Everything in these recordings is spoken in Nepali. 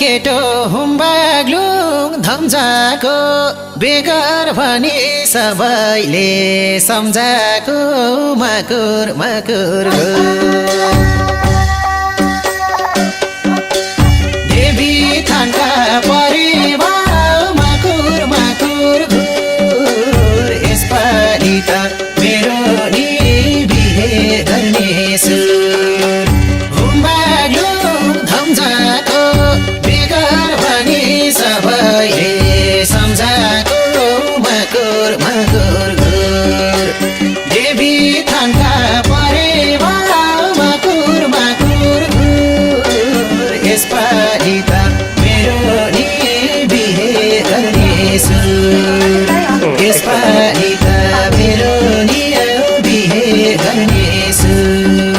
केटो हुम्बाग्लुङ धम्जाको बेगर भनी सबैले सम्झाको मकुर मकुर देवी थानका परिवार मकुर मकुर घुर यसपालि त मेरो नि बिहे गर्ने सुर हुम्बाग्लुङ धम्जाको बेगर भनी सबैले सम्झाको मकुर मकुर घुर देवी थानका परिवार मकुर मकुर घुर यसपालि त मेरो नि बिहे गर्ने सुर यसपालि त मेरो नि बिहे गर्ने सुर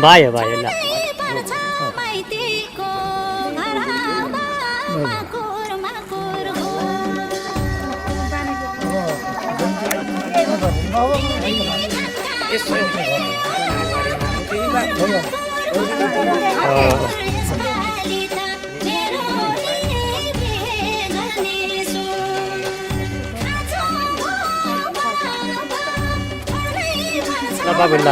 भयो भयो ल बाबु ल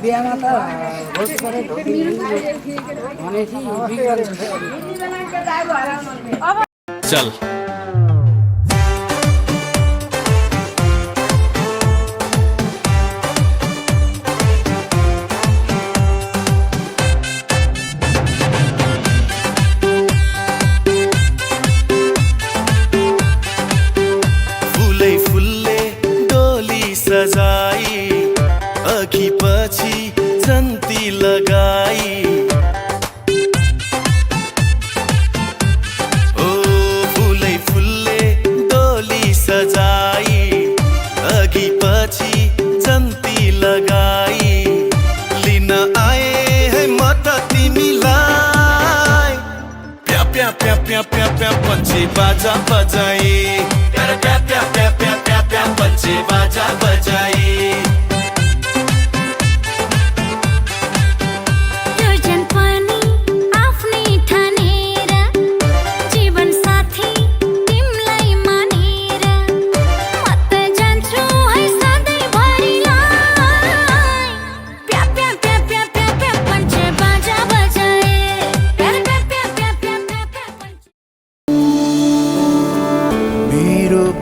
बिहामा त भोट गरेको चल फुलै फुलले डोली सजाई अघि पछि जन्ती लगाई ओ फुलै फुलले डोली सजाई अघि पछि जन्ती लगाई लिन आए है म त तिमीलाई प्या प्या प्या प्या प्या प्या पन्छे बाजा बजाए प्या प्या प्या प्या प्या प्या प्या पन्छे बाजा बजाए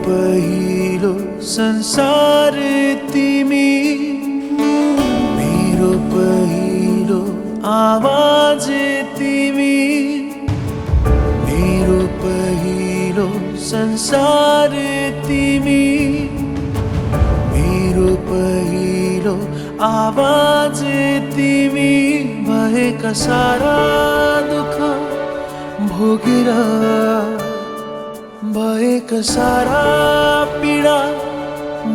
पहिलो संसार तिमी मेरो पहिलो आवाज तिमी मेरो पहिलो संसार तिमी मेरो पहिलो आवाज तिमी भएका सारा दुःख भोगेर भएका सारा पीडा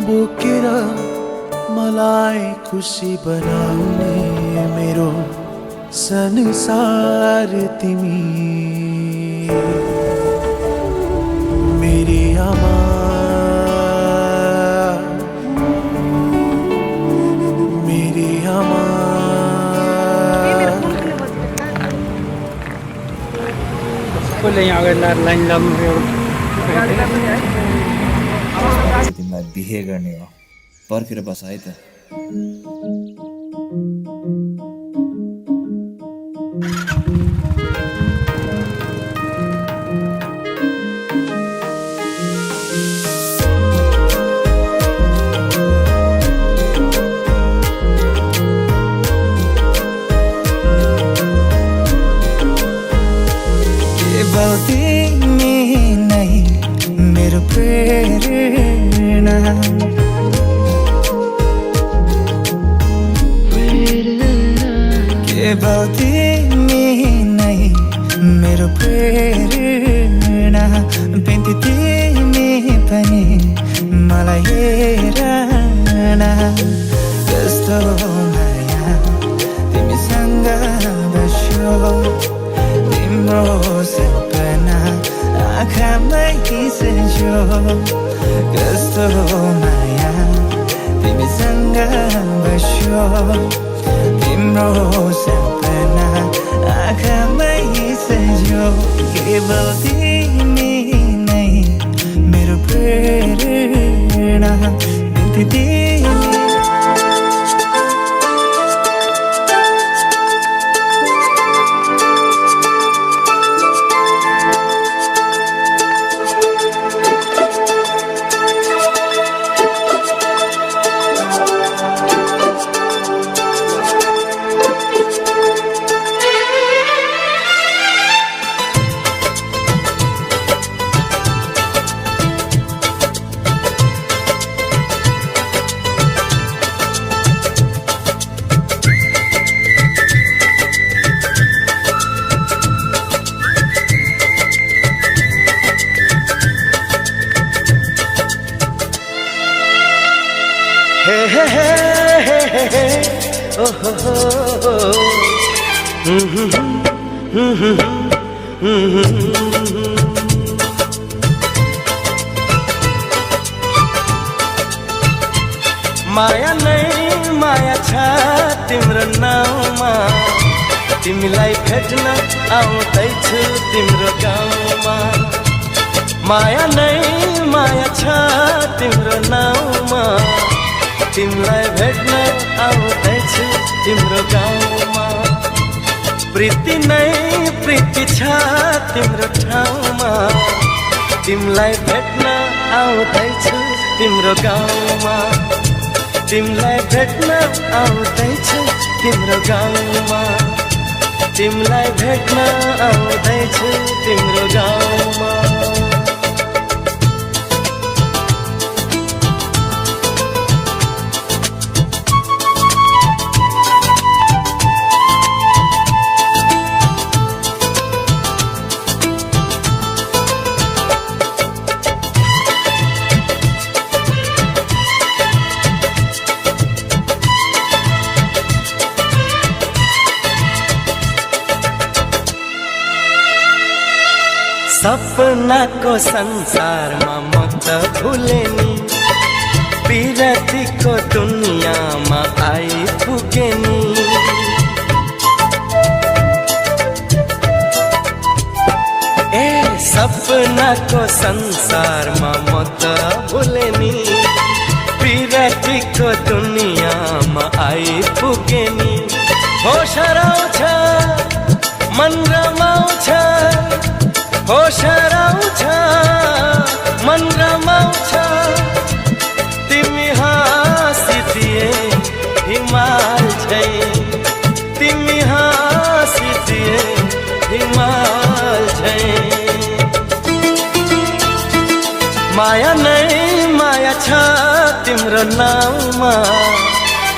बोकेर मलाई खुसी बनाउने मेरो संसार तिमी मेरी आमा मेरी आमा कसले यहाँ अगाडि लाइन लाम्रो तिमीलाई बिहे गर्ने हो पर्खेर बस है त केवल तिमी नै मेरो प्रेरणा केवल तिमी नै मेरो प्रेरणा बिन्ती तिमी पनि मलाई हेरना कस्तो माया तिमीसँग बस्यो तिम्रो सपना आँखामै सजो कस्तो माया तिमीसँग बस्यो तिम्रो सपना आँखामै सजो केवल तिमी नै मेरो प्रेरणा बिन्ती तिमी माया नै माया छ तिम्रो नाउँमा तिमीलाई भेट्न आउँदैछु तिम्रो गाउँमा माया नै माया छ तिम्रो नाउँमा तिमीलाई भेट्न आउँदैछु तिम्रो गाउँमा प्रीति नै प्रीति छ तिम्रो ठाउँमा तिमीलाई भेट्न आउँदैछु तिम्रो गाउँमा तिमीलाई भेट्न आउँदैछु तिम्रो गाउँमा तिमीलाई भेट्न आउँदैछु तिम्रो गाउँमा सपनाको संसारमा म त भुले नि विरतीको दुनियाँमा आइपुगे नि ए सपनाको संसारमा म त भुले नि विरतीको दुनियाँमा आइपुगे नि होस हराउँछ मन रमाउँछ होस हराउँछ मन रमाउँछ तिमी हाँसिदिए हिमाल झै तिमी माया नै माया छ तिम्रो नाउँमा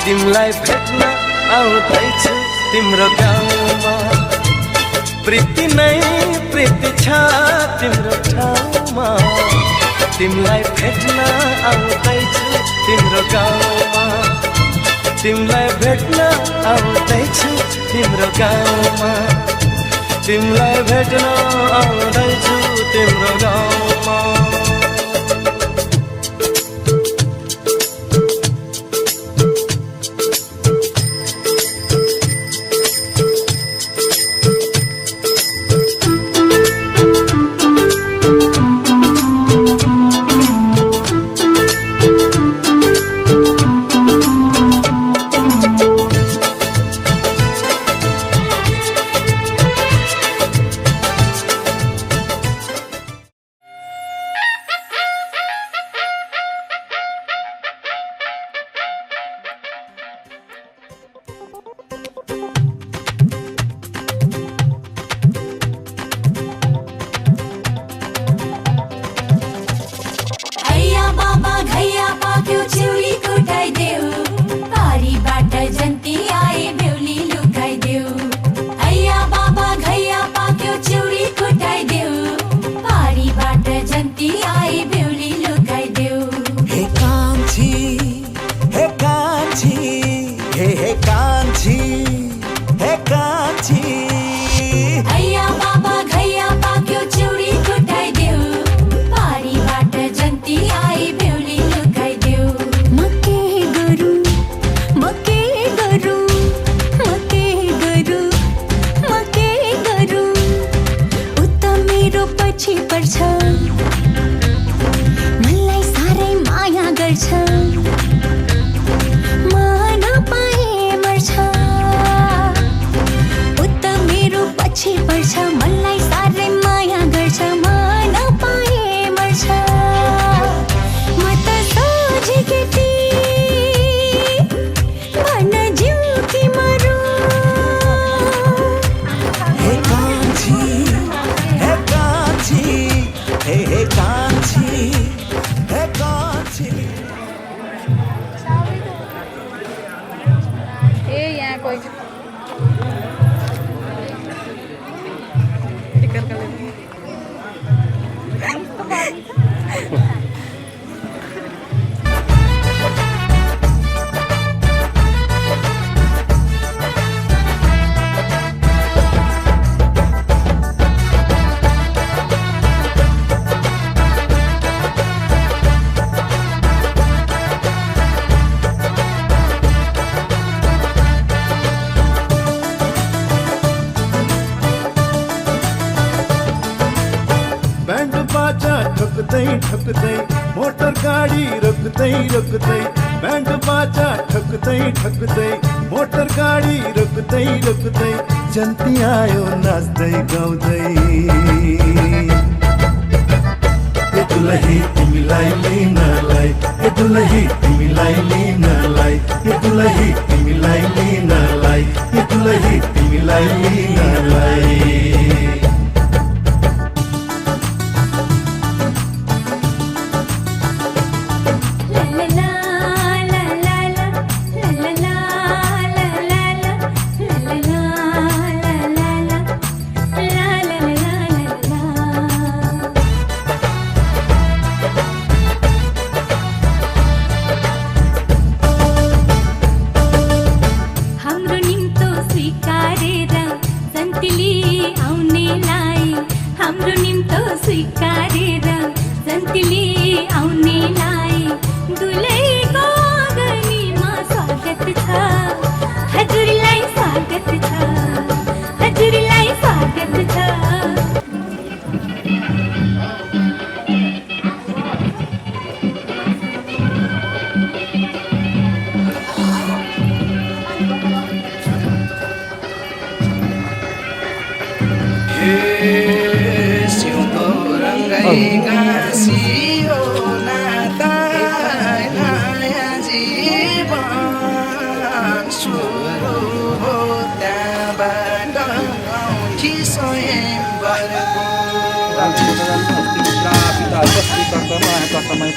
तिमीलाई भेट्न आउँदैछु तिम्रो गाउँमा प्रीति नै प्रीति छ तिम्रो ठाउँमा तिमीलाई भेट्न आउँदैछु तिम्रो गाउँमा तिमीलाई भेट्न आउँदैछु तिम्रो गाउँमा तिमीलाई भेट्न आउँदैछु तिम्रो गाउँमा ठुक्दै मोटर गाडी रोक्दै रोक्दै ब्यान्ड बाजा ठुक्दै ठुक्दै मोटर गाडी रोक्दै रोक्दै जन्ती आयो नाच्दै गाउँदै ए दुलही तिमीलाई लिनलाई ए दुलही तिमीलाई लिनलाई ए दुलही तिमीलाई लिनलाई ए दुलही तिमीलाई लिनलाई समय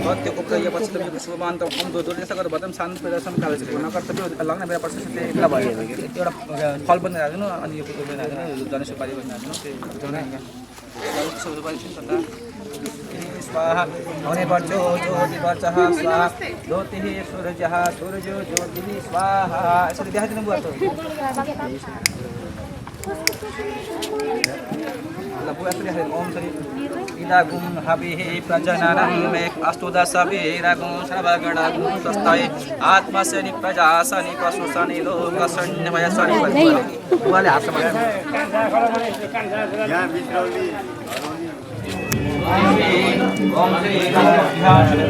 त्यो उपयोगपछि तपाईँको सुरुमा अन्त दो त्यसो गरेर भए पनि सानो प्रदर्शन कालेज नगर त्यो लाग्ने बेला पर्छ त्यो एक्ला भयो एउटा फल पनि राख्नु अनि यो कुरो पनि राख्नु जन सुपारी पनि राख्नु त्यो सुपारी स्वाहा हुने पर्छ ज्योति पर्छ स्वाहा ज्योति सूर्य सूर्य ज्योति स्वाहा यसरी देखाइदिनु भयो ओम श्री इदागुम हविः प्रजननं एक अस्तुदशवीरगुं सर्वगणगुं स्वस्ताय आत्मसनि प्रजासनि पशुसनि लोकसन्निवयसनि उहाँले हातमा ओम श्री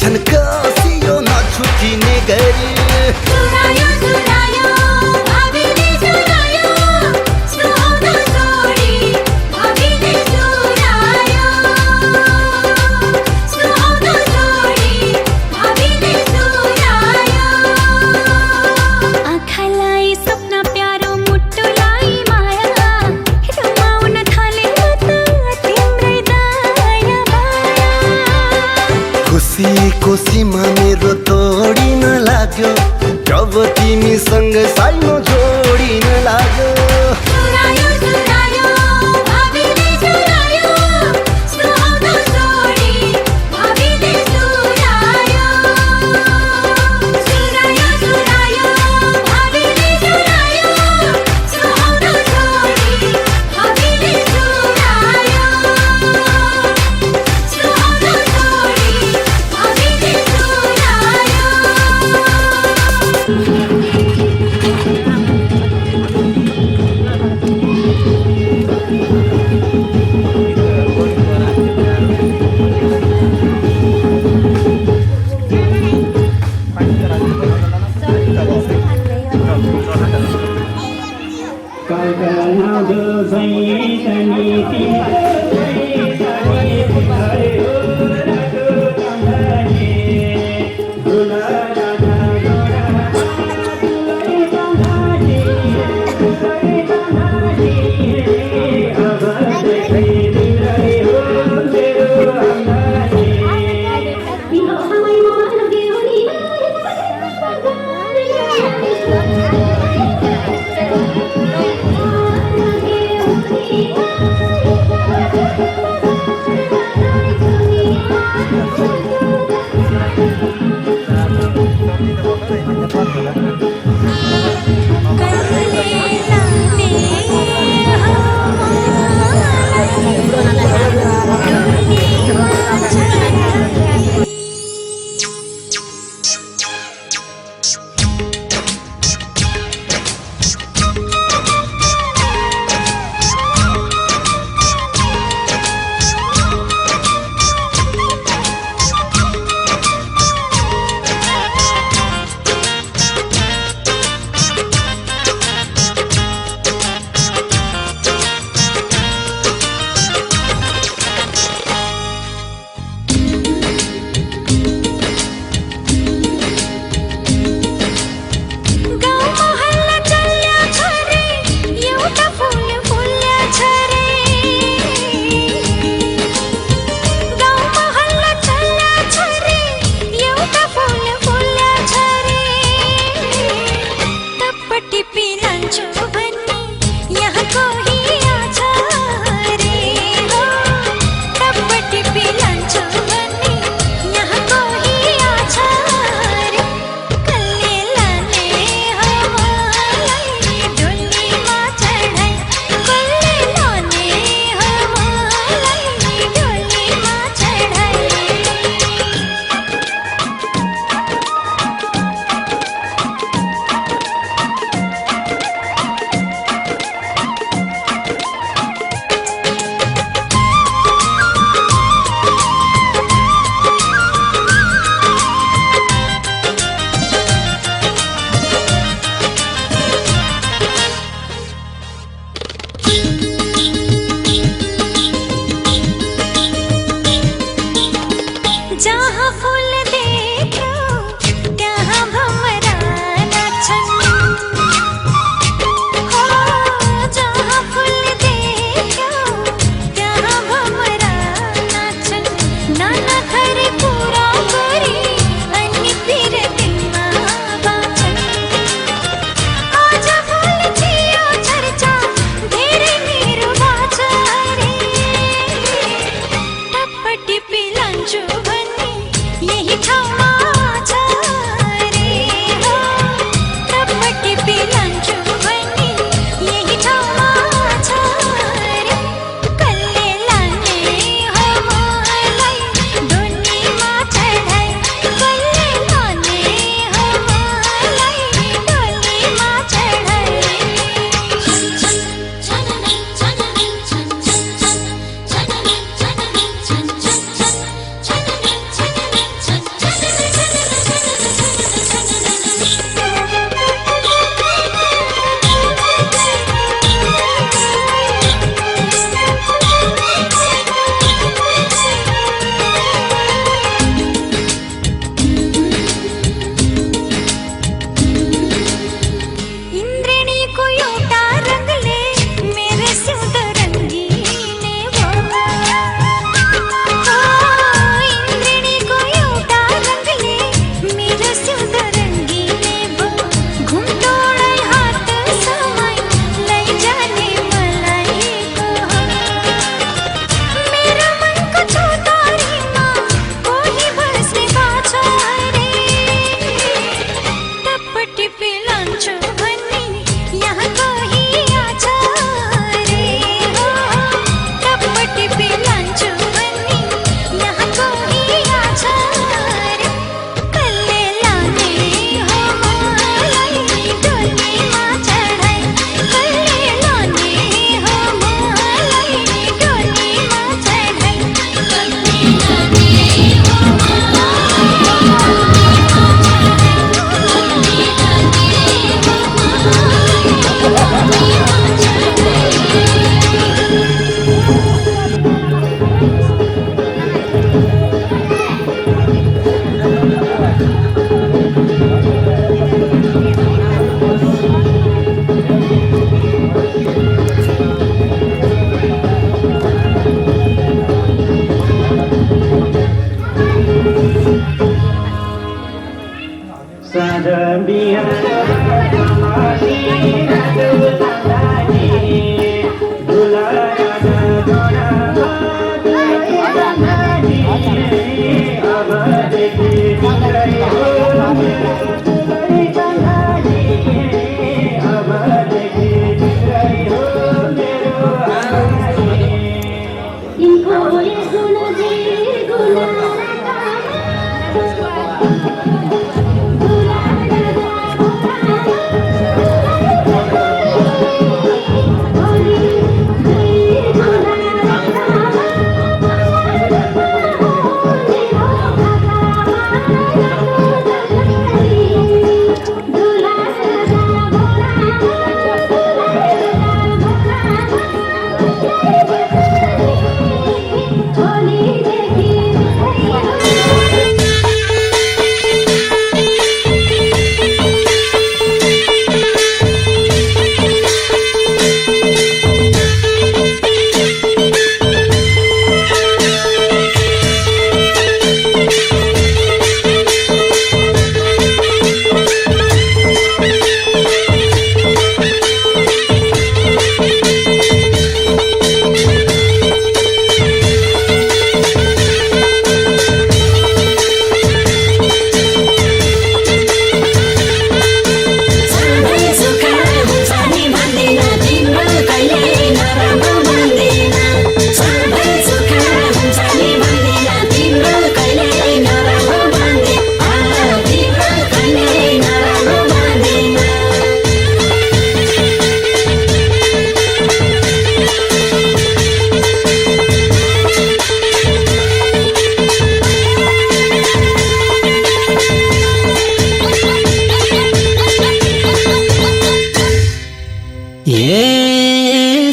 झन कसियो नछुटिने गरी सीमा मेरो तोडिन लाग्यो जब तिमीसँग साइनो जोडिन लाग्यो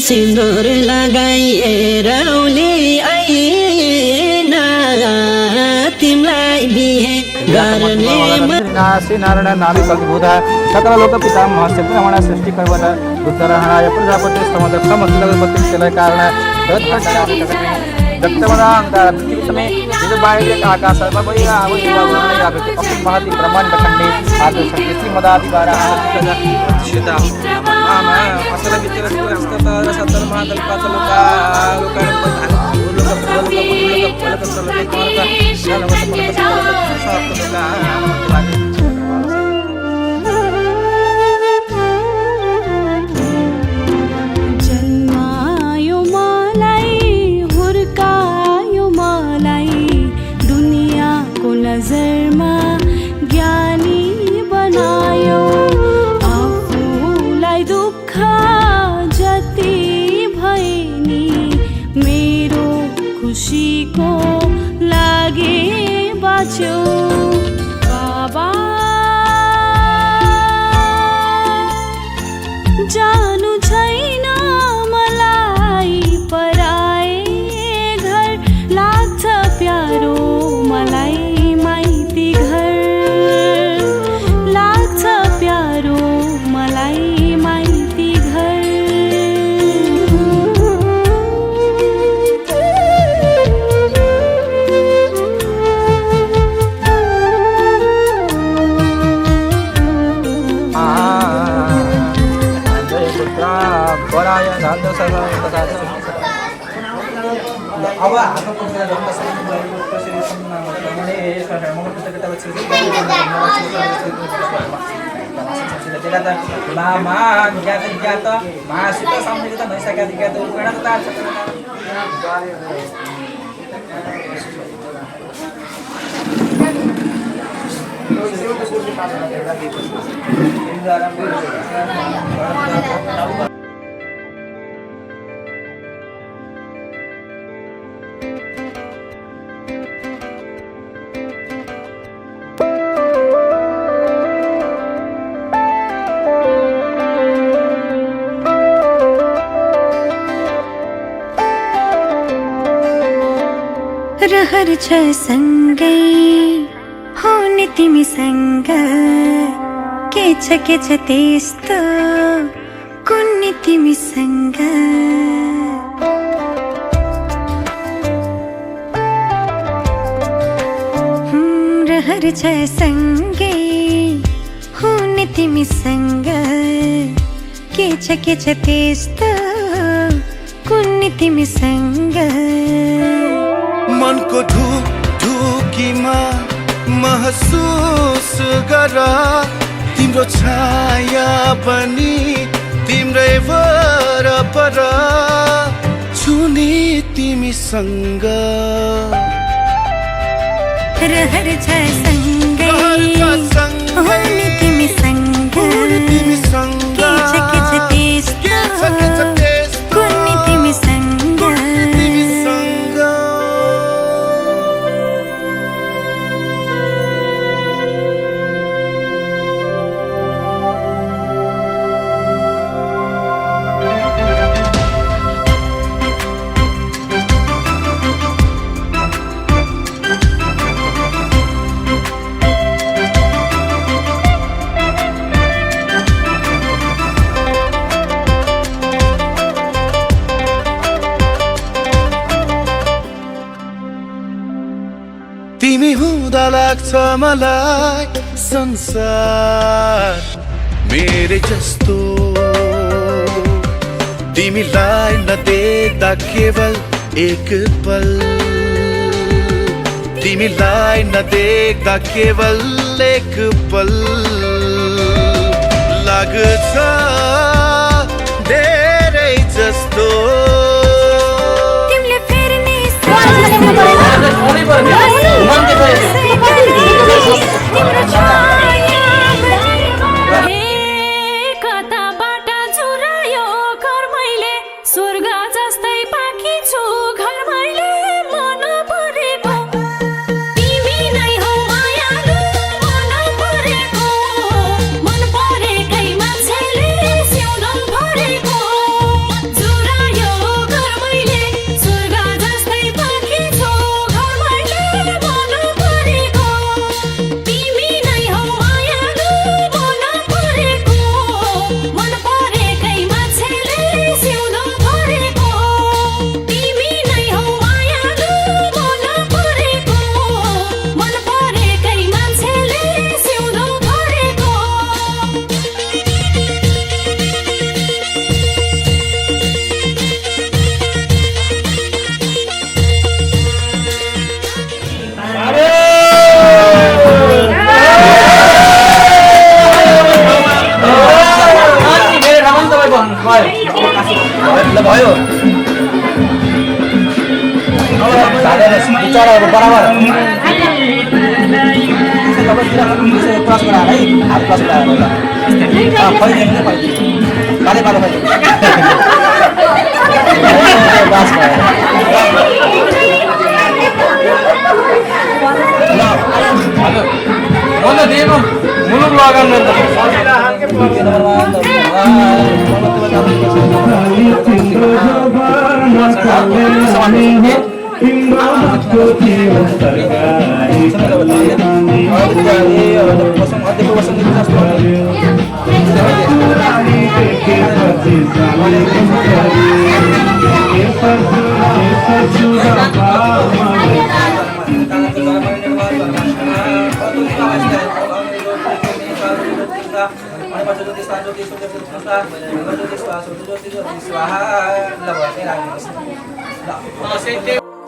सिन्दुर लगाइएर उले आएन तिमीलाई बिहे गर्ने नारायण नामी कविभूता सकल लोक पितामह रमण सृष्टि कर्मण उत्तरायण प्रजापति समस्त समस्त शिला कारण पृथ्वी समय बाह्य आकाश महति ब्रह्मांड खंडे आदि शक्ति श्रीमदादि असल सत्तर जन्मायो मलाई हुर्कायो मलाई दुनियाँको नजरमा ज्ञानी बनायो आफूलाई दुःख जति भए नि मेरो खुसीको लागि बाँच्यो बाबा जानु छैन मलाई पराए घर लाग्छ प्यारो मलाई माइती घर लाग्छ प्यारो मलाई माइती घर अब हाम्रो पुस्तक लामा ज्ञात महासित सामने त नैसका ज्ञात उपकरण त रहर छ सँगै हुने तिमीसँग के छ त्यस्तो कुन्नी तिमीसँग रहर छ सँगै हुने तिमीसँग के छ त्यस्तो कुन्नी तिमीसँग मनको ढुकीमा महसुस गर तिम्रो छाया पनि तिम्रै वरपर छुने तिमीसँग रहर छ सँगै हुने तिमीसँग के छ त्यस्तो कुन्नी तिमीसँग तिमी हुँदा लाग्छ मलाई संसार मेरे जस्तो तिमीलाई नदेख्दा केवल एक पल तिमीलाई नदेख्दा केवल एक पल लाग्छ धेरै जस्तो कताबाट चुरायो घर मैले स्वर्ग जस्तै पाखी छु घर मैले मन परेको तिमी नै हौ मायालु मन परेको मन परेकै मान्छेले ल भयो चढाहरू बराबर क्रस गराएर है हात क्रस गराएर फैदिनु पाले पालो फैदिनु बास भयो मुलुक लगाउनु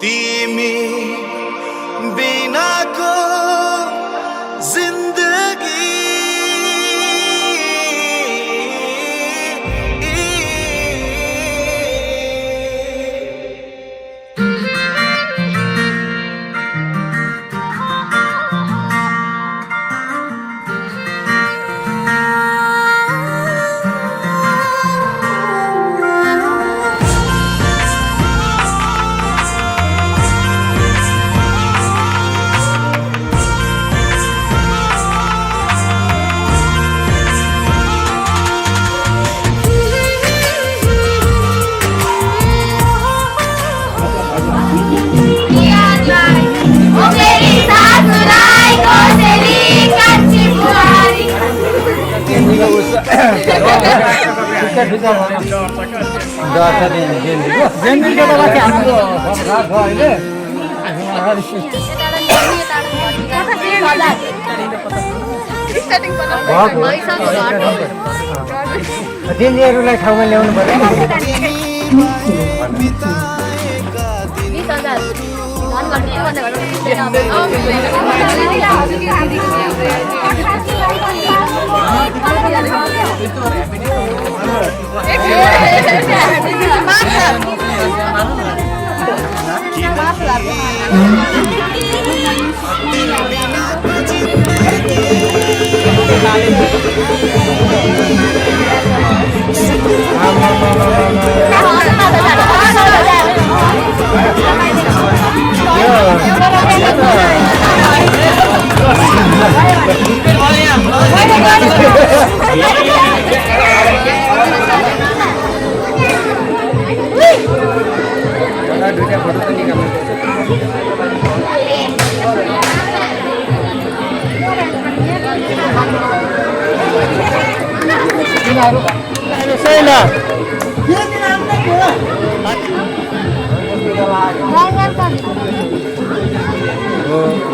तिमी बिनाको जिन्दगी दिदीहरूलाई ठाउँमा ल्याउनु पर्यो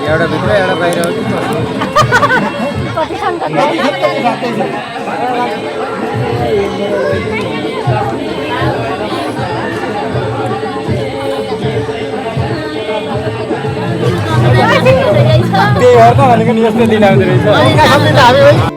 एउटा भित्र एउटा बाहिर त्यही अर्को भनेको नि यस्तो दिन आउँदो रहेछ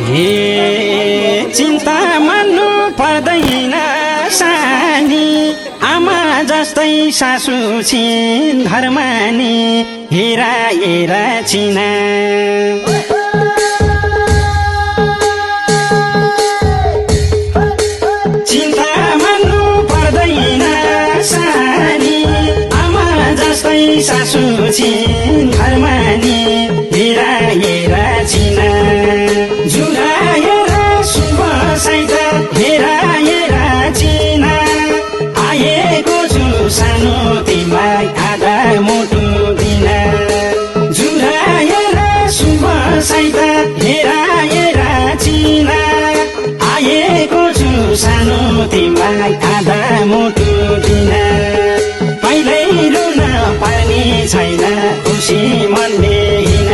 हे चिन्ता मान्नु पर्दैन सानी आमा जस्तै सासु छिन् घरमा नि हेरा हेरा चिना चिन्ता मान्नु पर्दैन सानी आमा जस्तै सासु छिन् घरमा नि हेरा हेरा चिना झुलाएर शुभ साइता हेरा हेरा चिना आएको छु सानो तिमीलाई आधा मुटु दिन झुलाएर शुभ साइता हेरा हेरा चिना आएको छु सानो तिमीलाई आधा मुटु दिन कहिल्यै रुन पर्ने छैन खुसी मनले हिँड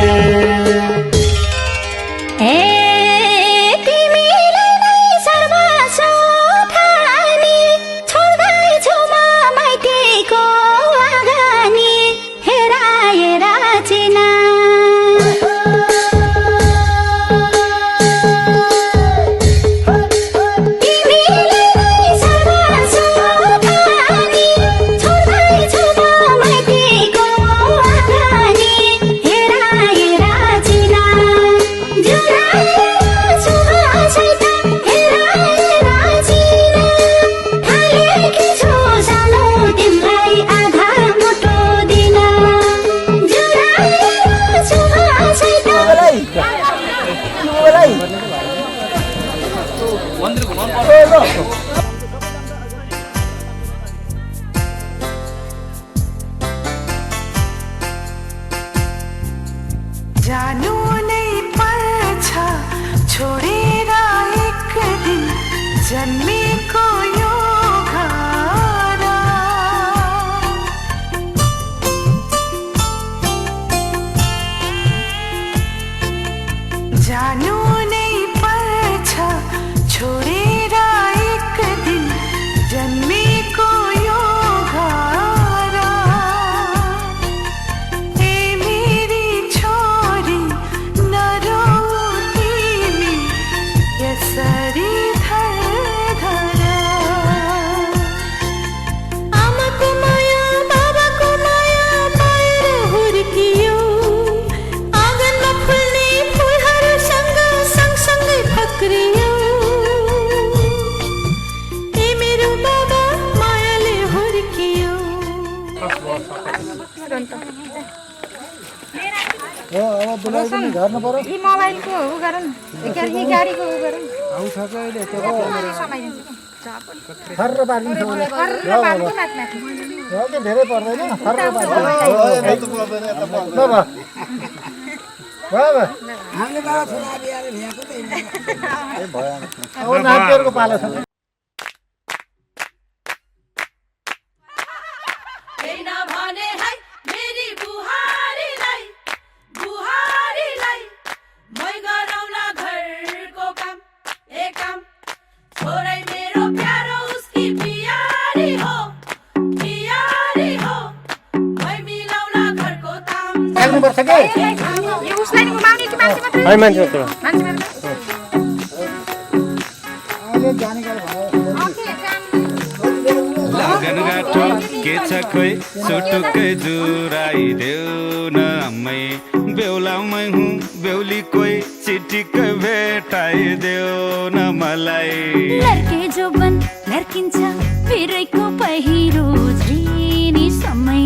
जानु नै पर्छ छोडेर एक दिन जन्मेको यो घर जानु नै पर्छ छोडेर एक दिन जन्मेको यो घर ए मेरी छोरी नरो तिमी यसरी धर आमाको माया बाबाको माया पाएर हुर्कियो आँगनमा फुल्ने फुलहरूसँग सँगसँगै फक्रियो ए मेरो बाबा मायाले हुर्कियो यी मोबाइलको उ गरौँ यी गाडीको उ गरौँ धेरै पर्दैन नातिहरूको पालो छ लाग्नुपर्छ कि उसलाई नि घुमाउने कि मान्छे मात्रै मान्छे मात्रै लगनगाठो के छ खोइ सुटुकै जुराइदेऊ न अम्मै बेहुलामै हुँ बेहुली कोही चिठीकै भेटाइदेऊ न मलाई लड्के जोबन लड्किन्छ फेरैको पहिरो झिनी समय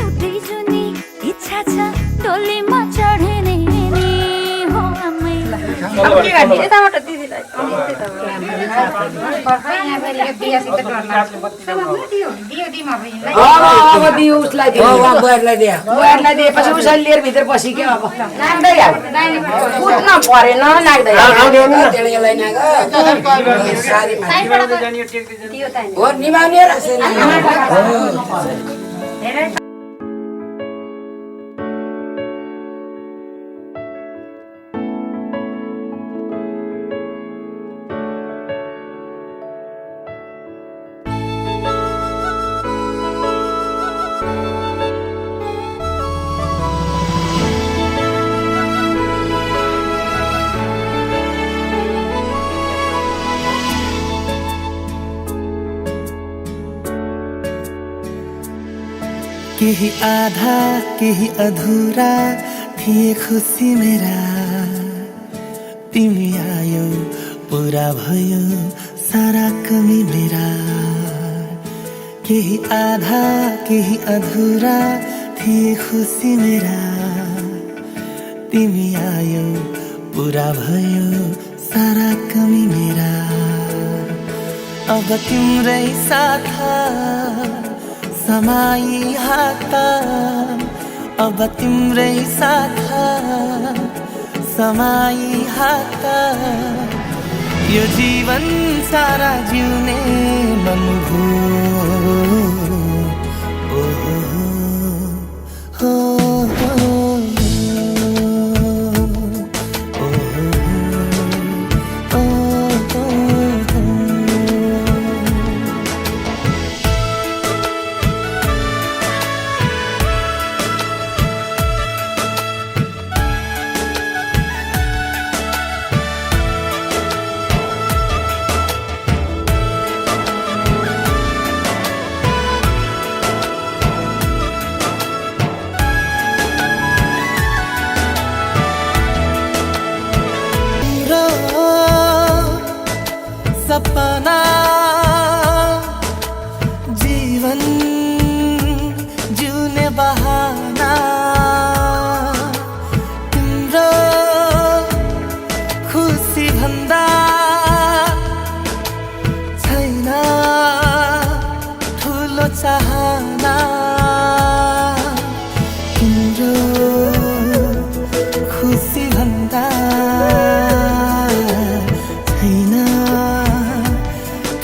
एउटै जुनी इच्छा छ डोलीमा चढ्ने नि हो अम्मै अब दियो उसलाई बुहारीलाई दिएपछि उसलाई लिएर भित्र पसी क्या अब कुद्न परेन नाग्दै हो निभाउने केही आधा केही अधुरा थिए खुसी मेरा तिमी आयो पूरा भयो सारा कमी मेरा केही आधा केही अधुरा थिए खुसी मेरा तिमी आयो पूरा भयो सारा कमी मेरा अब तिम्रै साथ समाई हात अब तिम्रै साथ समाई हात यो जीवन सारा जिउने मन हो सपना जीवन जिउने बहाना तिम्रो खुसी भन्दा छैन ठुलो चाहना तिम्रो खुसी भन्दा छैन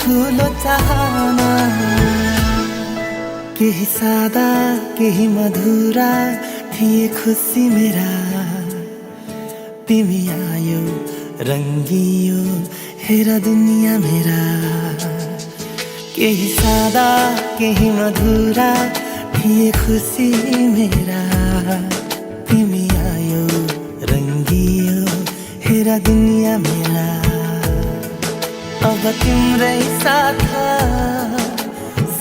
ठुलो चाहना केही सादा केही मधुरा थिए खुसी मेरा तिमी आयो रंगियो हेर दुनिया मेरा केही सादा केही मधुरा थिए खुसी मेरा तिमी आयो रंगियो हेर दुनिया मेरा अब तिम्रै साथ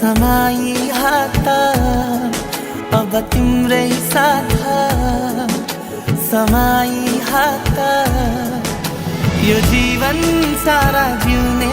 समाई हात अब तिम्रै साथ समाई हात यो जीवन सारा जिउने